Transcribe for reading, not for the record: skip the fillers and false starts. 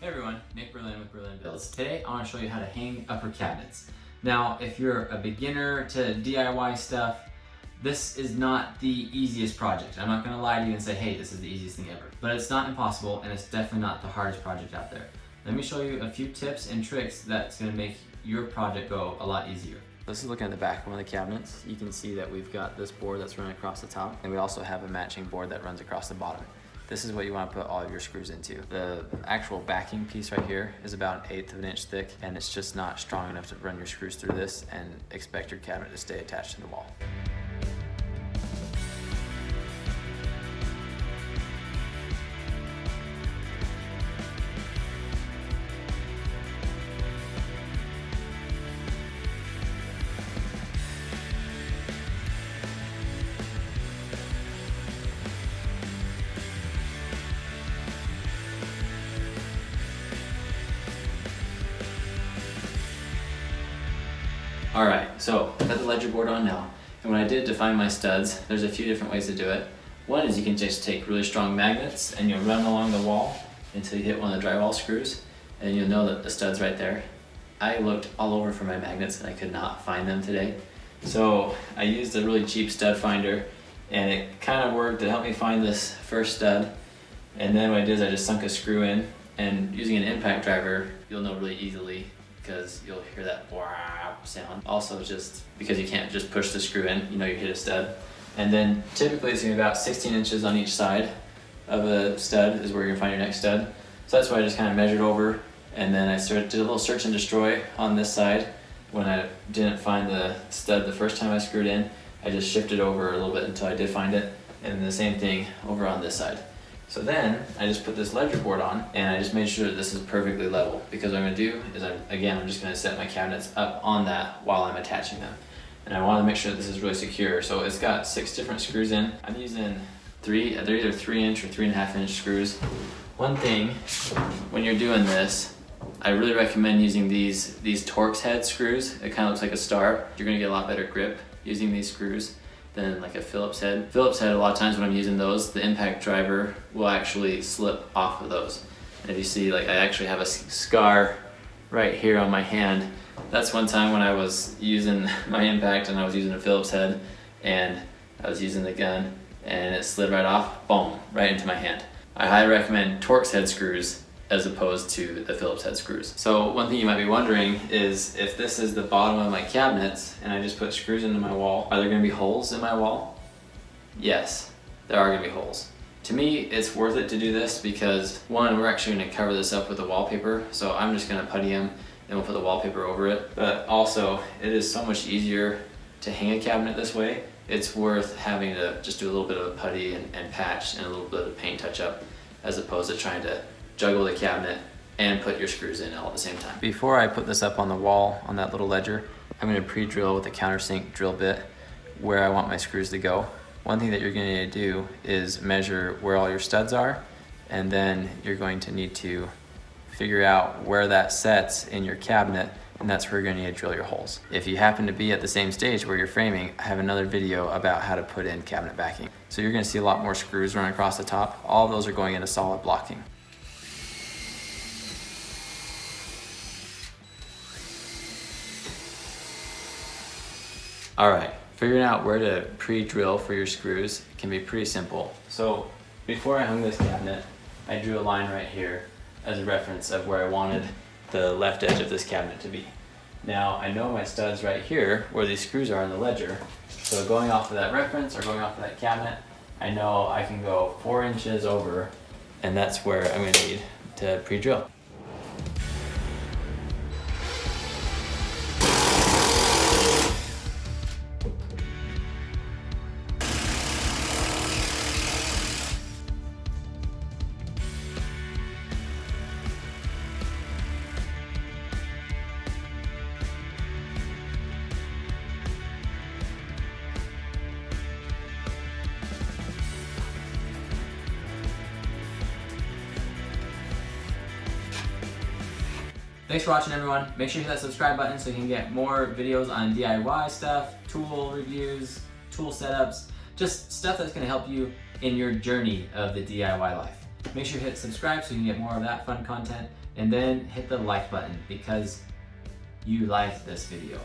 Hey everyone, Nick Berlin with Berlin Builds. Today I want to show you how to hang upper cabinets. Now, if you're a beginner to DIY stuff, this is not the easiest project. I'm not going to lie to you and say, hey, this is the easiest thing ever. But it's not impossible, and it's definitely not the hardest project out there. Let me show you a few tips and tricks that's going to make your project go a lot easier. This is looking at the back of one of the cabinets. You can see that we've got this board that's running across the top, and we also have a matching board that runs across the bottom. This is what you want to put all of your screws into. The actual backing piece right here is about 1/8 of an inch thick, and it's just not strong enough to run your screws through this and expect your cabinet to stay attached to the wall. Alright, so I've got the ledger board on now, and when I did define my studs, there's a few different ways to do it. One is you can just take really strong magnets and you'll run along the wall until you hit one of the drywall screws, and you'll know that the stud's right there. I looked all over for my magnets and I could not find them today. So I used a really cheap stud finder, and it kind of worked. It helped me find this first stud, and then what I did is I just sunk a screw in, and using an impact driver, you'll know really easily because you'll hear that sound. Also, just because you can't just push the screw in, you know you hit a stud. And then typically it's gonna be about 16 inches on each side of a stud is where you're gonna find your next stud. So that's why I just kind of measured over, and then I did a little search and destroy on this side. When I didn't find the stud the first time I screwed in, I just shifted over a little bit until I did find it, and the same thing over on this side. So then I just put this ledger board on, and I just made sure that this is perfectly level, because what I'm going to do is I'm just going to set my cabinets up on that while I'm attaching them. And I want to make sure that this is really secure. So it's got 6 different screws in. I'm using they're either 3-inch or 3.5-inch screws. One thing, when you're doing this, I really recommend using these Torx head screws. It kind of looks like a star. You're going to get a lot better grip using these screws than like a Phillips head. Phillips head, a lot of times when I'm using those, the impact driver will actually slip off of those. And if you see, like, I actually have a scar right here on my hand. That's one time when I was using my impact and I was using a Phillips head, and I was using the gun and it slid right off, boom, right into my hand. I highly recommend Torx head screws as opposed to the Phillips head screws. So one thing you might be wondering is, if this is the bottom of my cabinets and I just put screws into my wall, are there gonna be holes in my wall? Yes, there are gonna be holes. To me, it's worth it to do this because, one, we're actually gonna cover this up with the wallpaper, so I'm just gonna putty them and we'll put the wallpaper over it. But also, it is so much easier to hang a cabinet this way. It's worth having to just do a little bit of a putty and patch and a little bit of paint touch up, as opposed to trying to juggle the cabinet and put your screws in all at the same time. Before I put this up on the wall on that little ledger, I'm going to pre-drill with a countersink drill bit where I want my screws to go. One thing that you're going to need to do is measure where all your studs are, and then you're going to need to figure out where that sets in your cabinet, and that's where you're going to need to drill your holes. If you happen to be at the same stage where you're framing, I have another video about how to put in cabinet backing. So you're going to see a lot more screws run across the top. All of those are going into solid blocking. Alright, figuring out where to pre-drill for your screws can be pretty simple. So before I hung this cabinet, I drew a line right here as a reference of where I wanted the left edge of this cabinet to be. Now I know my studs right here where these screws are in the ledger, so going off of that reference or going off of that cabinet, I know I can go 4 inches over, and that's where I'm going to need to pre-drill. Thanks for watching, everyone. Make sure you hit that subscribe button so you can get more videos on DIY stuff, tool reviews, tool setups, just stuff that's gonna help you in your journey of the DIY life. Make sure you hit subscribe so you can get more of that fun content. and then hit the like button because you liked this video.